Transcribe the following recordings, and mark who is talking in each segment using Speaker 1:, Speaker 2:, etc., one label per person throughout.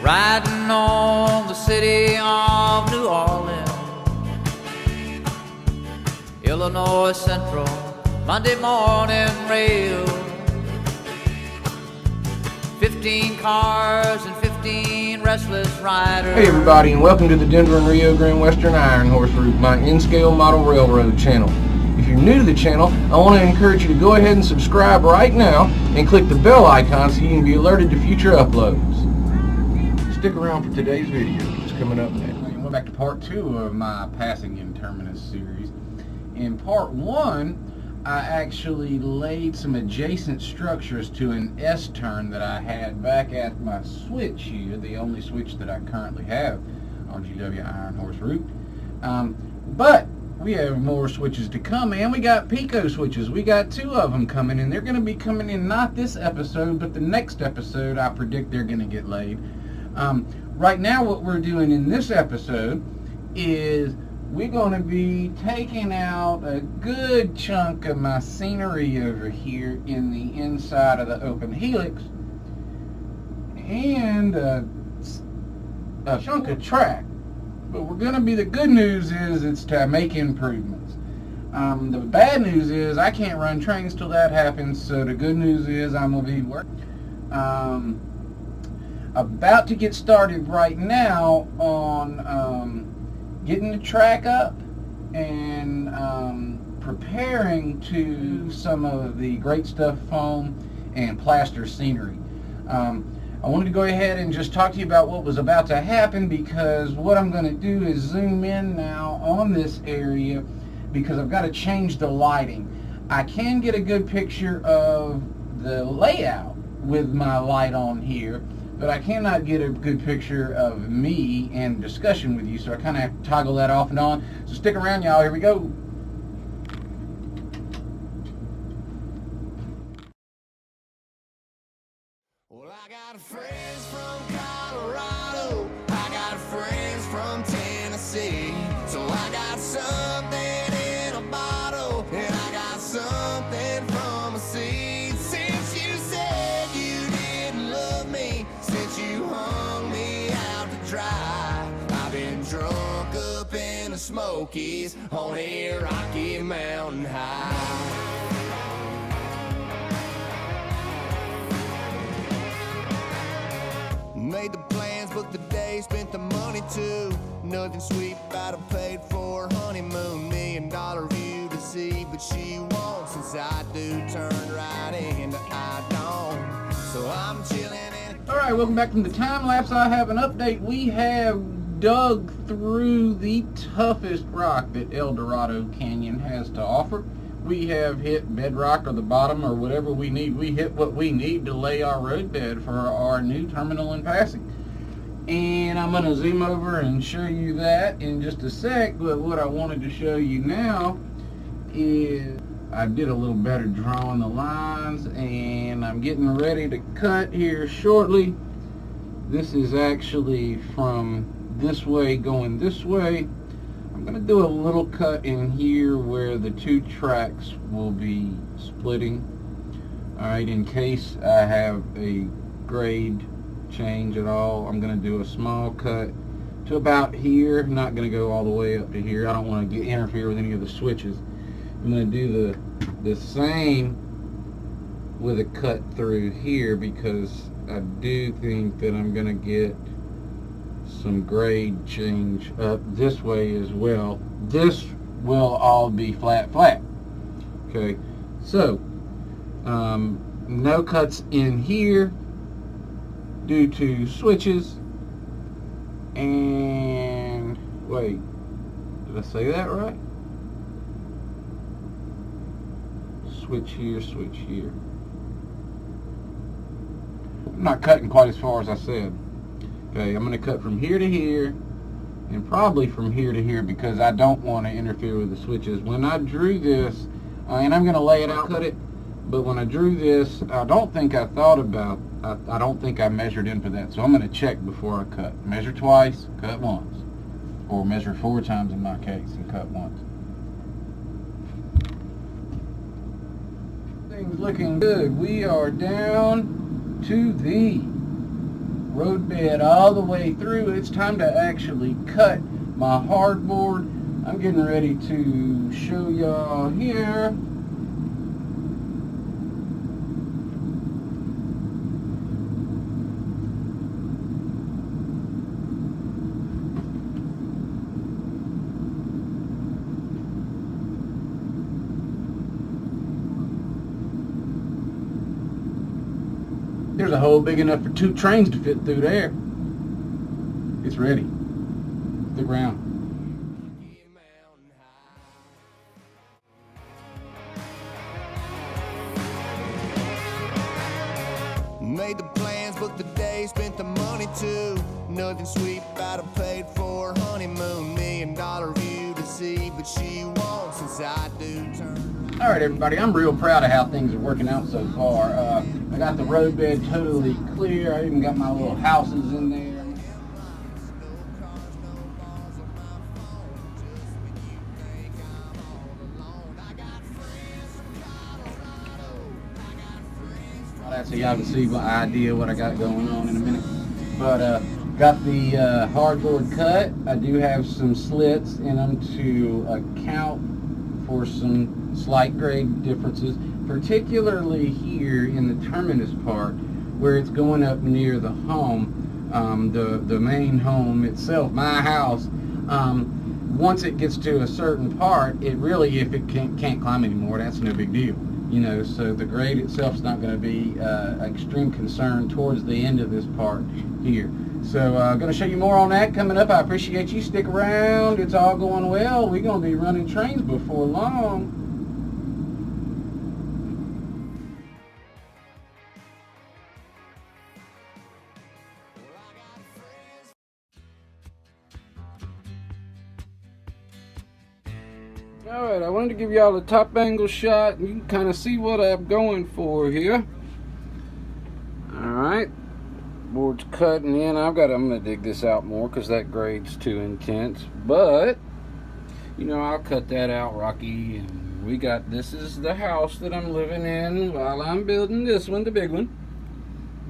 Speaker 1: riding on the city of New Orleans, Illinois Central, Monday morning rail. 15 cars and 15 restless riders.
Speaker 2: Hey everybody, and welcome to the Denver and Rio Grande Western Iron Horse Route, my N-Scale Model Railroad channel. If you're new to the channel, I want to encourage you to go ahead and subscribe right now and click the bell icon so you can be alerted to future uploads. Stick around for today's video. It's coming up next.
Speaker 3: We're back to part 2 of my Passing in Terminus series. In part 1, I actually laid some adjacent structures to an S-turn that I had back at my switch here, the only switch that I currently have on GW Iron Horse Route. But we have more switches to come, and we got Pico switches. We got 2 of them coming in. They're going to be coming in not this episode, but the next episode. I predict they're going to get laid. Right now what we're doing in this episode is we're going to be taking out a good chunk of my scenery over here in the inside of the open helix and a chunk of track. But we're going to be, the good news is it's to make improvements. The bad news is I can't run trains till that happens, so the good news is I'm going to be working. About to get started right now on getting the track up and preparing to some of the Great Stuff foam and plaster scenery. I wanted to go ahead and just talk to you about what was about to happen, because what I'm going to do is zoom in now on this area because I've got to change the lighting. I can get a good picture of the layout with my light on here, but I cannot get a good picture of me and discussion with you, so I kind of have to toggle that off and on. So stick around, y'all. Here we go.
Speaker 4: Well, I got friends from Colorado, I got friends from Tennessee, so I got something in a bottle, and I got something from a seed. Since you said you didn't love me, since you hung me out to dry, I've been drunk up in the Smokies on a Rocky Mountain High. Made the plans, booked the day, spent the money too. Nothing sweet about a paid for honeymoon. $1 million view to see, but she won't. Since I do, turned right into I don't. So I'm chilling in.
Speaker 3: Alright, welcome back from the time lapse. I have an update. We have dug through the toughest rock that El Dorado Canyon has to offer. We have hit bedrock or the bottom or whatever we need. We hit what we need to lay our roadbed for our new terminal and passing. And I'm going to zoom over and show you that in just a sec. But what I wanted to show you now is I did a little better drawing the lines, and I'm getting ready to cut here shortly. This is actually from this way going this way. I'm going to do a little cut in here where the 2 tracks will be splitting. Alright, in case I have a grade change at all, I'm going to do a small cut to about here. I'm not going to go all the way up to here. I don't want to interfere with any of the switches. I'm going to do the same with a cut through here, because I do think that I'm going to get some grade change up this way as well. This will all be flat. Okay, so no cuts in here due to switches. And wait, did I say that right? Switch here, switch here. I'm not cutting quite as far as I said. Okay, I'm going to cut from here to here, and probably from here to here, because I don't want to interfere with the switches. When I drew this, and I'm going to lay it out, cut it, but when I drew this, I don't think I thought about, I don't think I measured in for that. So I'm going to check before I cut. Measure twice, cut once. Or measure 4 times in my case and cut once. Things looking good. We are down to the roadbed all the way through. It's time to actually cut my hardboard. I'm getting ready to show y'all here. There's a hole big enough for 2 trains to fit through there. It's ready. Stick around.
Speaker 4: Made the plans, booked the day, spent the money too. Nothing sweet about a paid for honeymoon. $1 million view to see, but she won't since I do turn.
Speaker 3: Alright everybody, I'm real proud of how things are working out so far. I got the roadbed totally clear. I even got my little houses in there. So y'all can see my idea what I got going on in a minute. But got the hardboard cut. I do have some slits in them to account for some slight grade differences, particularly here in the terminus part where it's going up near the home, the main home itself, my house. Once it gets to a certain part, it really, if it can't climb anymore, that's no big deal. You know, so the grade itself is not going to be extreme concern towards the end of this part here. So I'm going to show you more on that coming up. I appreciate you. Stick around. It's all going well. We're going to be running trains before long. Alright, I wanted to give y'all a top angle shot. You can kind of see what I'm going for here. Alright, board's cutting in. I'm going to dig this out more because that grade's too intense. But, you know, I'll cut that out, Rocky. And we got, this is the house that I'm living in while I'm building this one, the big one.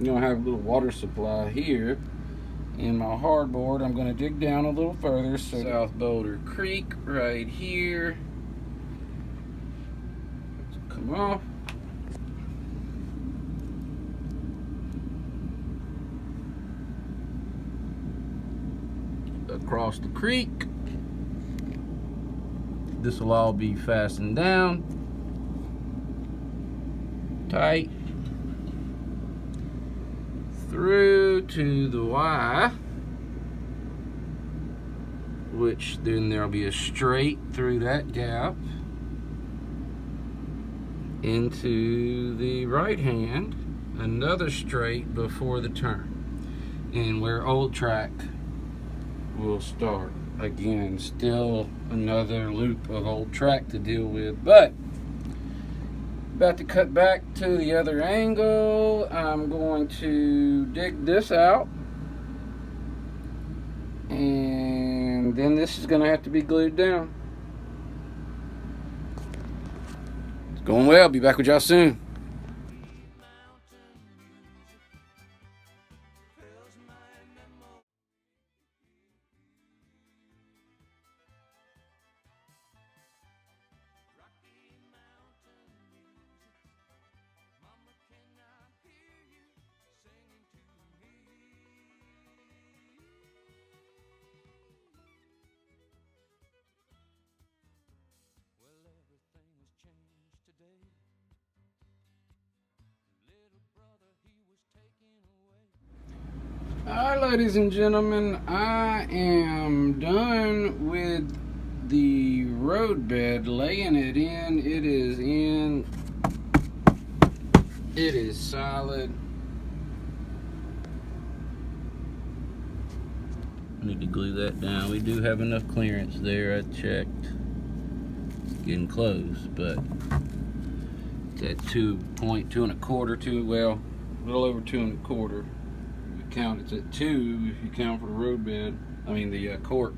Speaker 3: You know, I have a little water supply here. In my hardboard, I'm going to dig down a little further. So South Boulder Creek right here. Let's come off. Across the creek. This will all be fastened down. Tight. Through to the Y, which then there'll be a straight through that gap into the right hand, another straight before the turn, and where old track will start. Again, still another loop of old track to deal with, but about to cut back to the other angle. I'm going to dig this out, and then this is going to have to be glued down. It's going well. Be back with y'all soon. Alright, ladies and gentlemen, I am done with the roadbed, laying it in. It is in. It is solid. I need to glue that down. We do have enough clearance there. I checked. It's getting close, but it's at 2 and a quarter, well, a little over 2 and a quarter. Count, it's at 2 if you count for the roadbed, I mean the cork.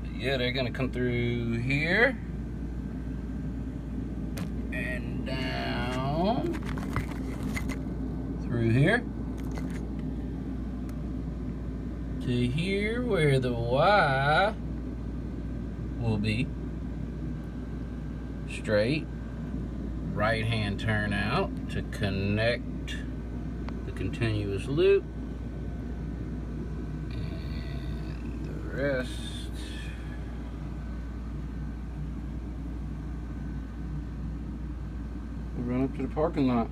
Speaker 3: But yeah, they're gonna come through here and down through here,
Speaker 1: to here where the Y will be. Straight right hand turn out to connect the continuous loop, and the rest will run up to the parking lot.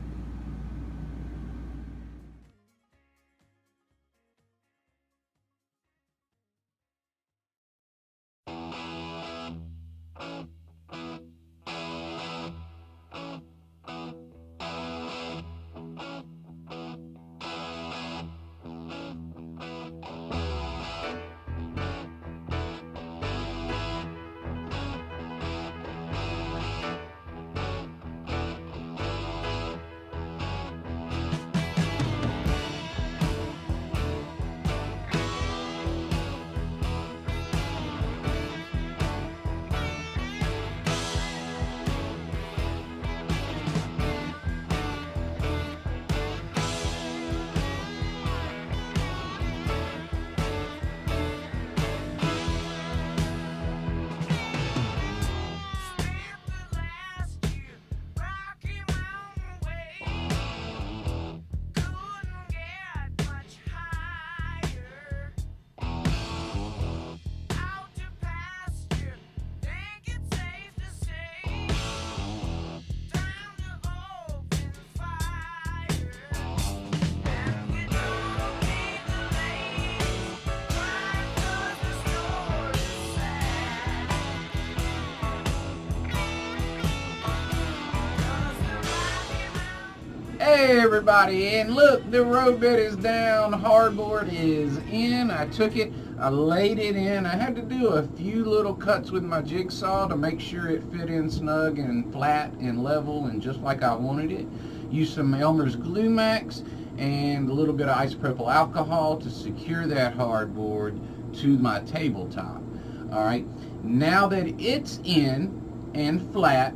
Speaker 3: Hey everybody, and look, the road bed is down, hardboard is in. I took it, I laid it in. I had to do a few little cuts with my jigsaw to make sure it fit in snug and flat and level and just like I wanted it. Used some Elmer's Glue Max and a little bit of isopropyl alcohol to secure that hardboard to my tabletop. Alright, now that it's in and flat,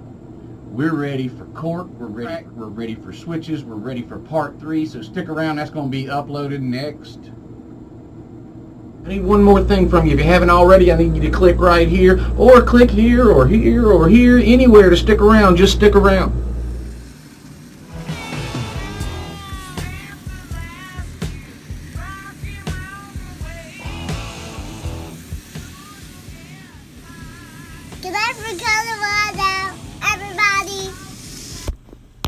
Speaker 3: we're ready for Cork, we're ready for switches, we're ready for part 3, so stick around, that's going to be uploaded next.
Speaker 2: I need one more thing from you. If you haven't already, I need you to click right here, or click here, or here, or here, anywhere to stick around. Just stick around.
Speaker 5: Goodbye from Colorado.